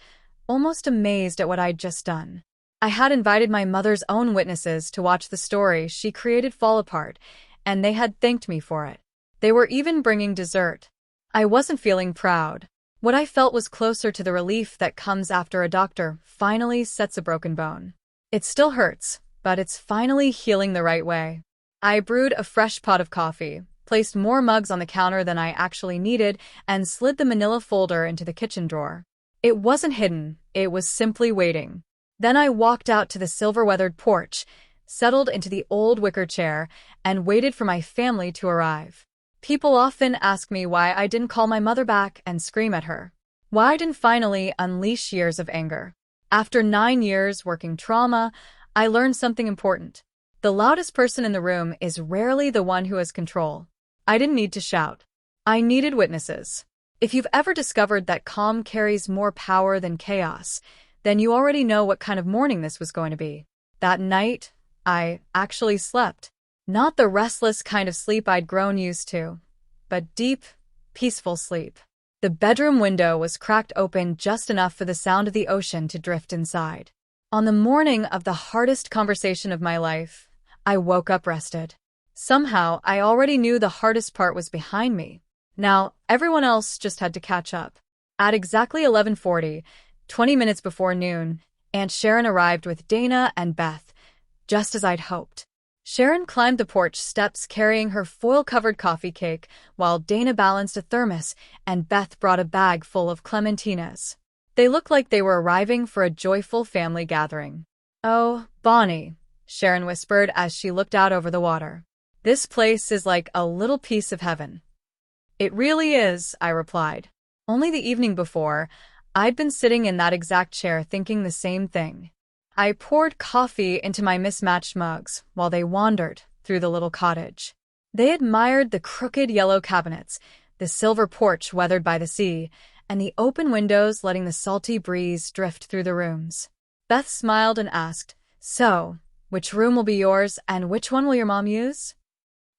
almost amazed at what I'd just done. I had invited my mother's own witnesses to watch the story she created fall apart, and they had thanked me for it. They were even bringing dessert. I wasn't feeling proud. What I felt was closer to the relief that comes after a doctor finally sets a broken bone. It still hurts, but it's finally healing the right way. I brewed a fresh pot of coffee, placed more mugs on the counter than I actually needed, and slid the manila folder into the kitchen drawer. It wasn't hidden, it was simply waiting. Then I walked out to the silver-weathered porch, settled into the old wicker chair, and waited for my family to arrive. People often ask me why I didn't call my mother back and scream at her. Why I didn't finally unleash years of anger. After 9 years working trauma, I learned something important. The loudest person in the room is rarely the one who has control. I didn't need to shout. I needed witnesses. If you've ever discovered that calm carries more power than chaos, then you already know what kind of morning this was going to be. That night, I actually slept. Not the restless kind of sleep I'd grown used to, but deep, peaceful sleep. The bedroom window was cracked open just enough for the sound of the ocean to drift inside. On the morning of the hardest conversation of my life, I woke up rested. Somehow, I already knew the hardest part was behind me. Now, everyone else just had to catch up. At exactly 11:40, 20 minutes before noon, Aunt Sharon arrived with Dana and Beth, just as I'd hoped. Sharon climbed the porch steps carrying her foil-covered coffee cake, while Dana balanced a thermos and Beth brought a bag full of clementinas. They looked like they were arriving for a joyful family gathering. "Oh, Bonnie," Sharon whispered as she looked out over the water. "This place is like a little piece of heaven." "It really is," I replied. Only the evening before, I'd been sitting in that exact chair thinking the same thing. I poured coffee into my mismatched mugs while they wandered through the little cottage. They admired the crooked yellow cabinets, the silver porch weathered by the sea, and the open windows letting the salty breeze drift through the rooms. Beth smiled and asked, "So, which room will be yours and which one will your mom use?"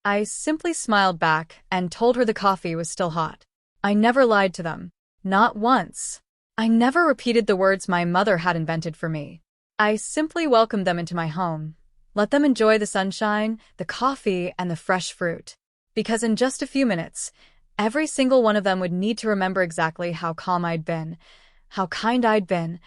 I simply smiled back and told her the coffee was still hot. I never lied to them. Not once. I never repeated the words my mother had invented for me. I simply welcomed them into my home, let them enjoy the sunshine, the coffee, and the fresh fruit. Because in just a few minutes, every single one of them would need to remember exactly how calm I'd been, how kind I'd been,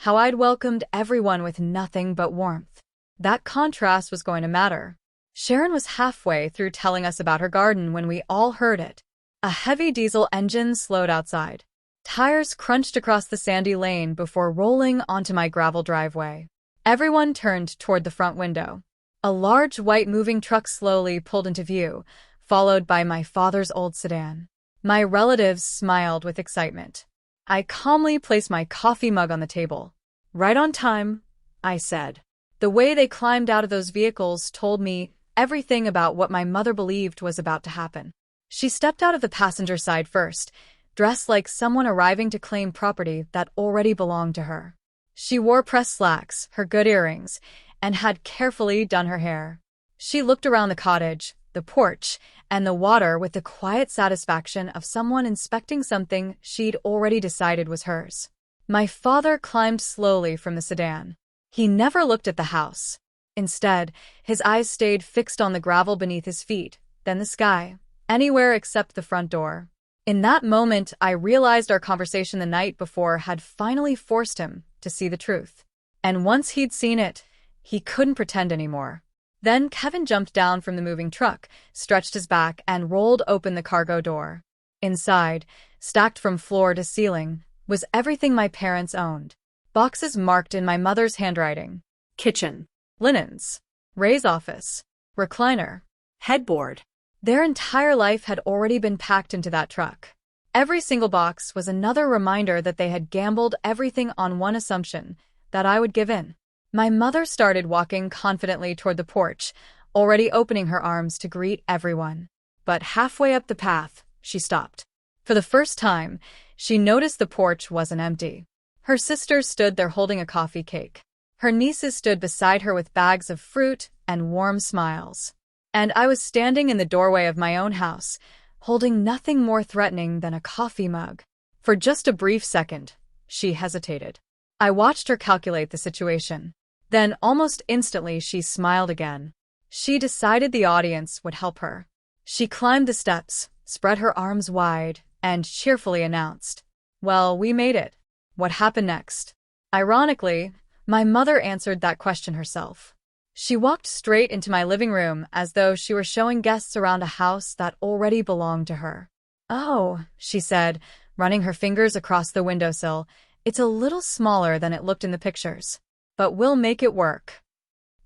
how I'd welcomed everyone with nothing but warmth. That contrast was going to matter. Sharon was halfway through telling us about her garden when we all heard it. A heavy diesel engine slowed outside. Tires crunched across the sandy lane before rolling onto my gravel driveway. Everyone turned toward the front window. A large white moving truck slowly pulled into view, followed by my father's old sedan. My relatives smiled with excitement. I calmly placed my coffee mug on the table. "Right on time," I said. The way they climbed out of those vehicles told me everything about what my mother believed was about to happen. She stepped out of the passenger side first, dressed like someone arriving to claim property that already belonged to her. She wore pressed slacks, her good earrings, and had carefully done her hair. She looked around the cottage, the porch, and the water with the quiet satisfaction of someone inspecting something she'd already decided was hers. My father climbed slowly from the sedan. He never looked at the house. Instead, his eyes stayed fixed on the gravel beneath his feet, then the sky, anywhere except the front door. In that moment, I realized our conversation the night before had finally forced him to see the truth. And once he'd seen it, he couldn't pretend anymore. Then Kevin jumped down from the moving truck, stretched his back, and rolled open the cargo door. Inside, stacked from floor to ceiling, was everything my parents owned. Boxes marked in my mother's handwriting. Kitchen. Linens. Ray's office. Recliner. Headboard. Their entire life had already been packed into that truck. Every single box was another reminder that they had gambled everything on one assumption, that I would give in. My mother started walking confidently toward the porch, already opening her arms to greet everyone. But halfway up the path, she stopped. For the first time, she noticed the porch wasn't empty. Her sisters stood there holding a coffee cake. Her nieces stood beside her with bags of fruit and warm smiles. And I was standing in the doorway of my own house, holding nothing more threatening than a coffee mug. For just a brief second, she hesitated. I watched her calculate the situation. Then, almost instantly, she smiled again. She decided the audience would help her. She climbed the steps, spread her arms wide, and cheerfully announced, "Well, we made it. What happened next?" Ironically, my mother answered that question herself. She walked straight into my living room as though she were showing guests around a house that already belonged to her. "Oh," she said, running her fingers across the windowsill, "it's a little smaller than it looked in the pictures. But we'll make it work."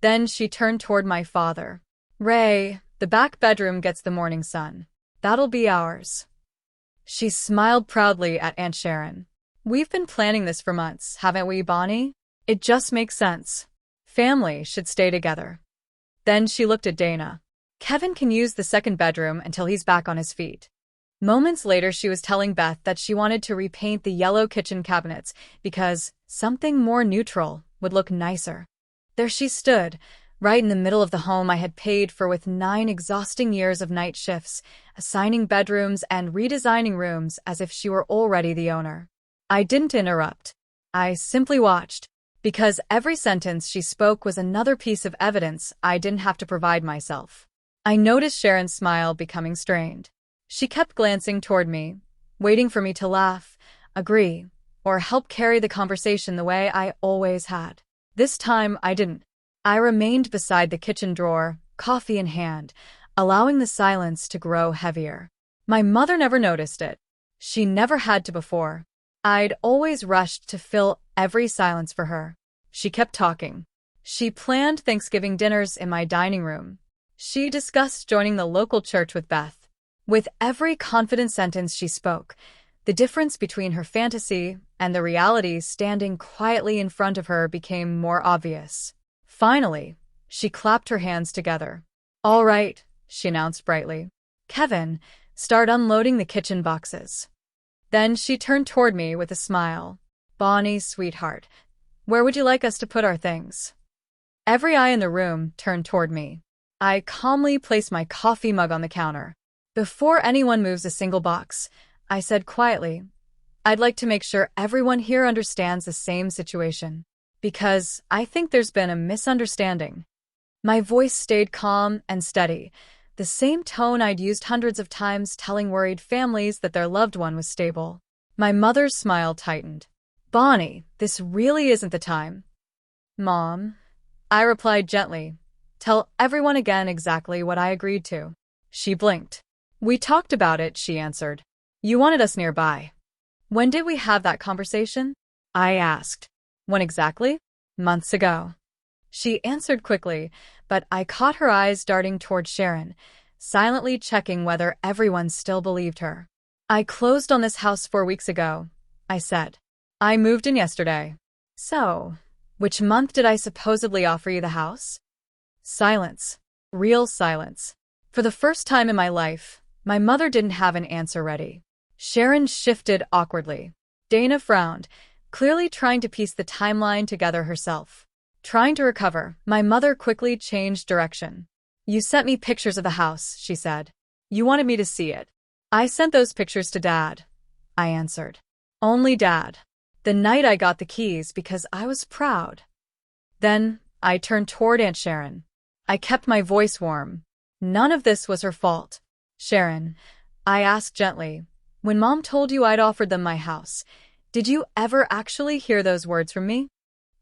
Then she turned toward my father. "Ray, the back bedroom gets the morning sun. That'll be ours." She smiled proudly at Aunt Sharon. "We've been planning this for months, haven't we, Bonnie? It just makes sense. Family should stay together." Then she looked at Dana. "Kevin can use the second bedroom until he's back on his feet." Moments later, she was telling Beth that she wanted to repaint the yellow kitchen cabinets because something more neutral would look nicer. There she stood, right in the middle of the home I had paid for with 9 exhausting years of night shifts, assigning bedrooms and redesigning rooms as if she were already the owner. I didn't interrupt. I simply watched, because every sentence she spoke was another piece of evidence I didn't have to provide myself. I noticed Sharon's smile becoming strained. She kept glancing toward me, waiting for me to laugh, agree, or help carry the conversation the way I always had. This time, I didn't. I remained beside the kitchen drawer, coffee in hand, allowing the silence to grow heavier. My mother never noticed it. She never had to before. I'd always rushed to fill every silence for her. She kept talking. She planned Thanksgiving dinners in my dining room. She discussed joining the local church with Beth. With every confident sentence she spoke, the difference between her fantasy and the reality standing quietly in front of her became more obvious. Finally, she clapped her hands together. "All right," she announced brightly. "Kevin, start unloading the kitchen boxes." Then she turned toward me with a smile. "Bonnie, sweetheart, where would you like us to put our things?" Every eye in the room turned toward me. I calmly placed my coffee mug on the counter. "Before anyone moves a single box," I said quietly, "I'd like to make sure everyone here understands the same situation, because I think there's been a misunderstanding." My voice stayed calm and steady, the same tone I'd used hundreds of times telling worried families that their loved one was stable. My mother's smile tightened. "Bonnie, this really isn't the time." "Mom," I replied gently, "tell everyone again exactly what I agreed to." She blinked. "We talked about it," she answered. "You wanted us nearby." "When did we have that conversation?" I asked. "When exactly?" "Months ago." She answered quickly, but I caught her eyes darting toward Sharon, silently checking whether everyone still believed her. "I closed on this house 4 weeks ago," I said. "I moved in yesterday." "So, which month did I supposedly offer you the house?" Silence. Real silence. For the first time in my life, my mother didn't have an answer ready. Sharon shifted awkwardly. Dana frowned, clearly trying to piece the timeline together herself. Trying to recover, my mother quickly changed direction. "You sent me pictures of the house," she said. "You wanted me to see it." "I sent those pictures to Dad," I answered. "Only Dad. The night I got the keys because I was proud." Then I turned toward Aunt Sharon. I kept my voice warm. None of this was her fault. "Sharon," I asked gently, "when Mom told you I'd offered them my house, did you ever actually hear those words from me?"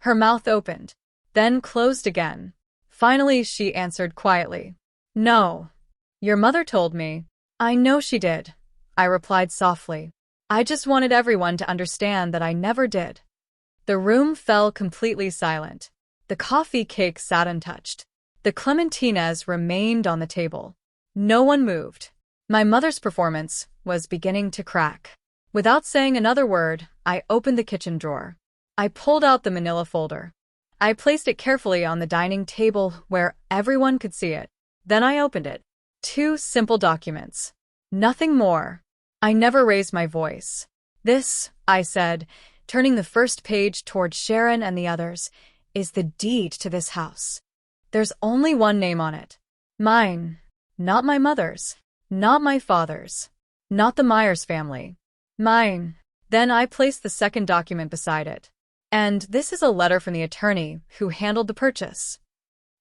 Her mouth opened, then closed again. Finally, she answered quietly, "No. Your mother told me." "I know she did," I replied softly. "I just wanted everyone to understand that I never did." The room fell completely silent. The coffee cake sat untouched. The clementines remained on the table. No one moved. My mother's performance was beginning to crack. Without saying another word, I opened the kitchen drawer. I pulled out the manila folder. I placed it carefully on the dining table where everyone could see it. Then I opened it. 2 simple documents. Nothing more. I never raised my voice. "This," I said, turning the first page toward Sharon and the others, "is the deed to this house. There's only one name on it. Mine. Not my mother's. Not my father's. Not the Myers family. Mine." Then I placed the second document beside it. "And this is a letter from the attorney who handled the purchase.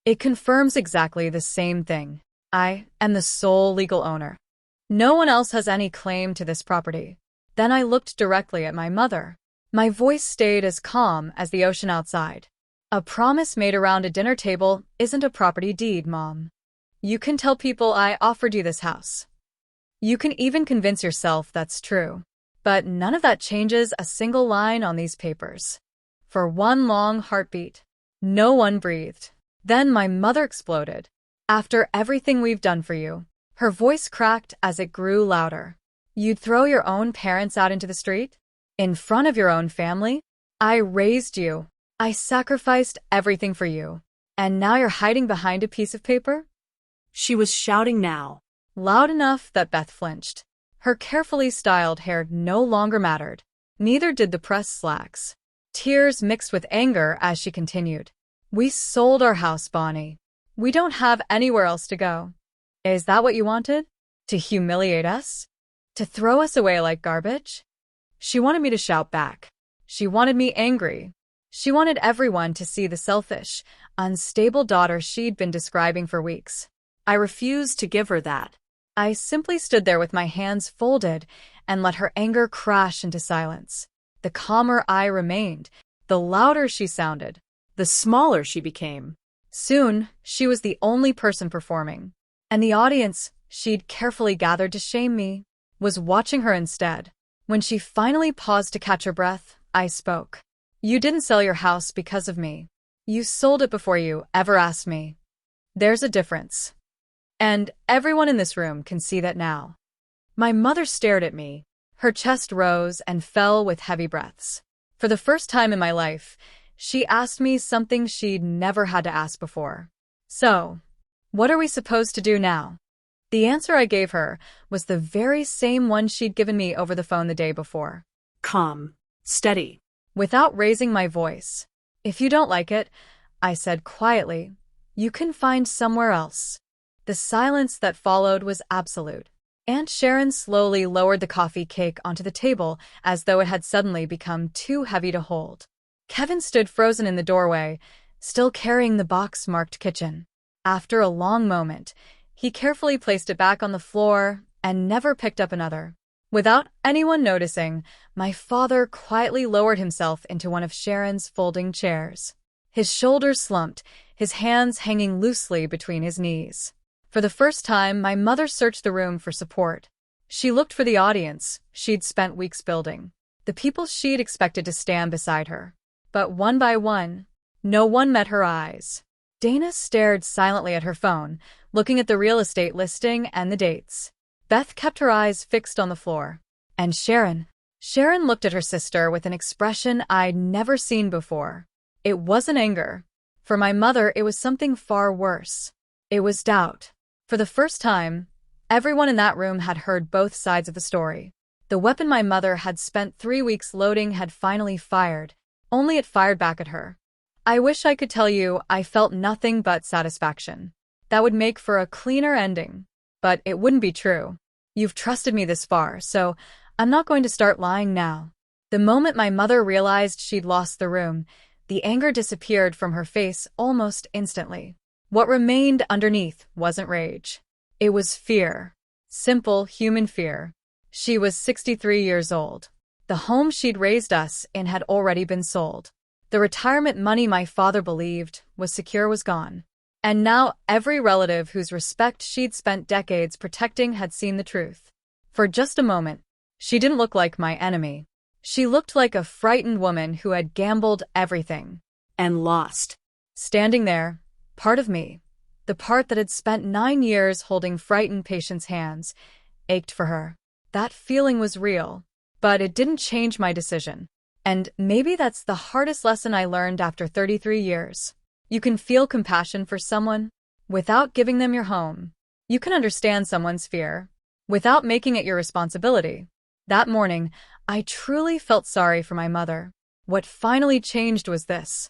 It confirms exactly the same thing. I am the sole legal owner. No one else has any claim to this property." Then I looked directly at my mother. My voice stayed as calm as the ocean outside. "A promise made around a dinner table isn't a property deed, Mom. You can tell people I offered you this house. You can even convince yourself that's true. But none of that changes a single line on these papers." For one long heartbeat, no one breathed. Then my mother exploded. "After everything we've done for you," her voice cracked as it grew louder, "you'd throw your own parents out into the street? In front of your own family? I raised you. I sacrificed everything for you. And now you're hiding behind a piece of paper?" She was shouting now. Loud enough that Beth flinched. Her carefully styled hair no longer mattered. Neither did the press slacks. Tears mixed with anger as she continued. "We sold our house, Bonnie. We don't have anywhere else to go. Is that what you wanted? To humiliate us? To throw us away like garbage? She wanted me to shout back. She wanted me angry. She wanted everyone to see the selfish, unstable daughter she'd been describing for weeks. I refused to give her that. I simply stood there with my hands folded and let her anger crash into silence. The calmer I remained, the louder she sounded. The smaller she became. Soon, she was the only person performing. And the audience she'd carefully gathered to shame me was watching her instead. When she finally paused to catch her breath, I spoke. You didn't sell your house because of me. You sold it before you ever asked me. There's a difference. And everyone in this room can see that now. My mother stared at me. Her chest rose and fell with heavy breaths. For the first time in my life, she asked me something she'd never had to ask before. So, what are we supposed to do now? The answer I gave her was the very same one she'd given me over the phone the day before. Calm. Steady. Without raising my voice. If you don't like it, I said quietly, you can find somewhere else. The silence that followed was absolute. Aunt Sharon slowly lowered the coffee cake onto the table as though it had suddenly become too heavy to hold. Kevin stood frozen in the doorway, still carrying the box marked kitchen. After a long moment, he carefully placed it back on the floor and never picked up another. Without anyone noticing, my father quietly lowered himself into one of Sharon's folding chairs. His shoulders slumped, his hands hanging loosely between his knees. For the first time, my mother searched the room for support. She looked for the audience she'd spent weeks building, the people she'd expected to stand beside her. But one by one, no one met her eyes. Dana stared silently at her phone, looking at the real estate listing and the dates. Beth kept her eyes fixed on the floor. And Sharon looked at her sister with an expression I'd never seen before. It wasn't anger. For my mother, it was something far worse. It was doubt. For the first time, everyone in that room had heard both sides of the story. The weapon my mother had spent 3 weeks loading had finally fired, only it fired back at her. I wish I could tell you I felt nothing but satisfaction. That would make for a cleaner ending. But it wouldn't be true. You've trusted me this far, so I'm not going to start lying now. The moment my mother realized she'd lost the room, the anger disappeared from her face almost instantly. What remained underneath wasn't rage. It was fear. Simple human fear. She was 63 years old. The home she'd raised us in had already been sold. The retirement money my father believed was secure was gone. And now every relative whose respect she'd spent decades protecting had seen the truth. For just a moment, she didn't look like my enemy. She looked like a frightened woman who had gambled everything. And lost. Standing there, part of me, the part that had spent 9 years holding frightened patients' hands, ached for her. That feeling was real, but it didn't change my decision. And maybe that's the hardest lesson I learned after 33 years. You can feel compassion for someone without giving them your home. You can understand someone's fear without making it your responsibility. That morning, I truly felt sorry for my mother. What finally changed was this.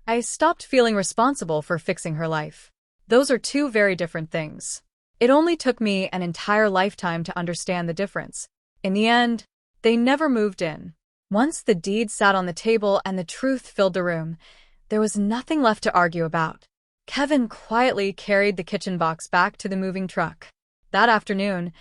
I stopped feeling responsible for fixing her life. Those are two very different things. It only took me an entire lifetime to understand the difference. In the end, they never moved in. Once the deed sat on the table and the truth filled the room, there was nothing left to argue about. Kevin quietly carried the kitchen box back to the moving truck. That afternoon,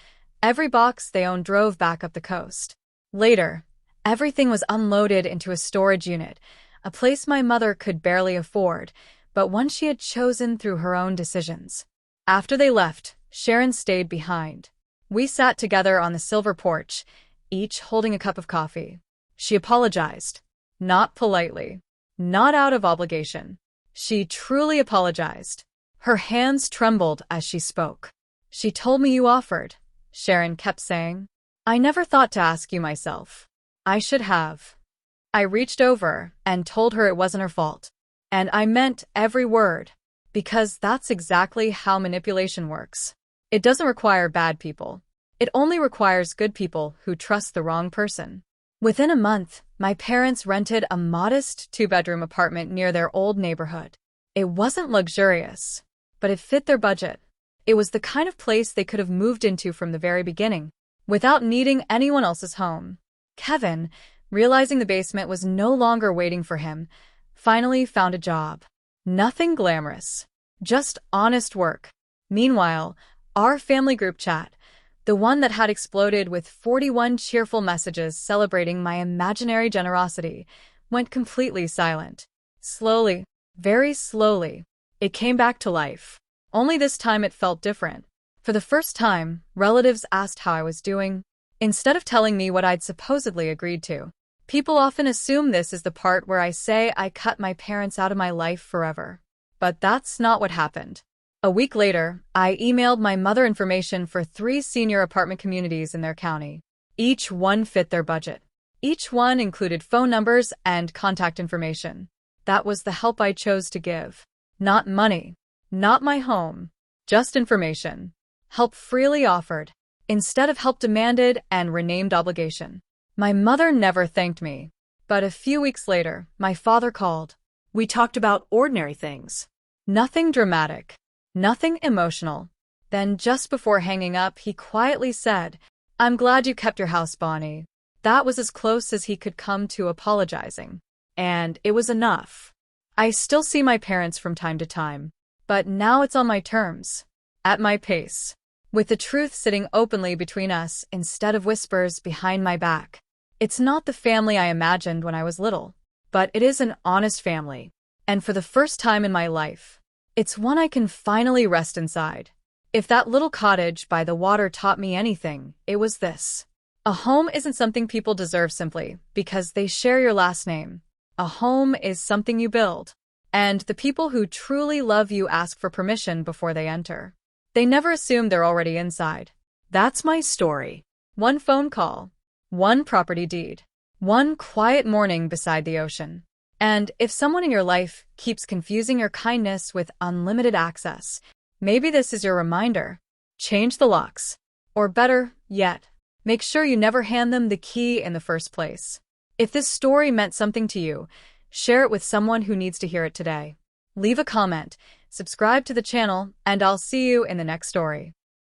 every box they owned drove back up the coast. Later, everything was unloaded into a storage unit, a place my mother could barely afford, but one she had chosen through her own decisions. After they left, Sharon stayed behind. We sat together on the silver porch, each holding a cup of coffee. She apologized. Not politely. Not out of obligation. She truly apologized. Her hands trembled as she spoke. She told me you offered, Sharon kept saying. I never thought to ask you myself. I should have. I reached over and told her it wasn't her fault. And I meant every word. Because that's exactly how manipulation works. It doesn't require bad people. It only requires good people who trust the wrong person. Within a month, my parents rented a modest 2-bedroom apartment near their old neighborhood. It wasn't luxurious, but it fit their budget. It was the kind of place they could have moved into from the very beginning, without needing anyone else's home. Kevin, realizing the basement was no longer waiting for him, finally found a job. Nothing glamorous, just honest work. Meanwhile, our family group chat, the one that had exploded with 41 cheerful messages celebrating my imaginary generosity, went completely silent. Slowly, very slowly, it came back to life. Only this time it felt different. For the first time, relatives asked how I was doing, instead of telling me what I'd supposedly agreed to. People often assume this is the part where I say I cut my parents out of my life forever. But that's not what happened. A week later, I emailed my mother information for 3 senior apartment communities in their county. Each one fit their budget. Each one included phone numbers and contact information. That was the help I chose to give. Not money. Not my home. Just information. Help freely offered, instead of help demanded and renamed obligation. My mother never thanked me. But a few weeks later, my father called. We talked about ordinary things. Nothing dramatic. Nothing emotional. Then just before hanging up, he quietly said, "I'm glad you kept your house, Bonnie." That was as close as he could come to apologizing. And it was enough. I still see my parents from time to time. But now it's on my terms. At my pace. With the truth sitting openly between us instead of whispers behind my back. It's not the family I imagined when I was little. But it is an honest family. And for the first time in my life, it's one I can finally rest inside. If that little cottage by the water taught me anything, it was this. A home isn't something people deserve simply because they share your last name. A home is something you build. And the people who truly love you ask for permission before they enter. They never assume they're already inside. That's my story. One phone call. One property deed. One quiet morning beside the ocean. And if someone in your life keeps confusing your kindness with unlimited access, maybe this is your reminder. Change the locks. Or better yet, make sure you never hand them the key in the first place. If this story meant something to you, share it with someone who needs to hear it today. Leave a comment, subscribe to the channel, and I'll see you in the next story.